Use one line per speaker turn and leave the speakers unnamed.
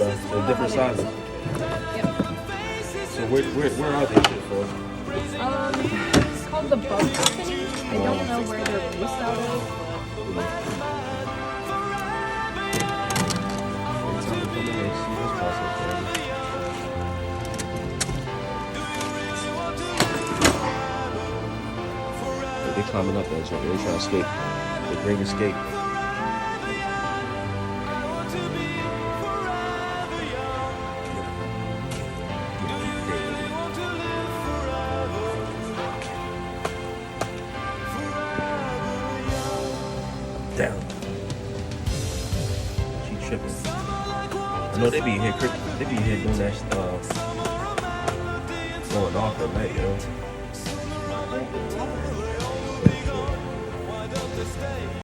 Okay, so different sizes.
Yep.
So where are they shit for?
It's called the Bug Company. I don't know where they're based out of.
Every time we come in here, see what's possible. They climbing up that joint. They trying to escape. The Great Escape. Down. She tripping. I know they be here. They be here doing that going off at night, yo.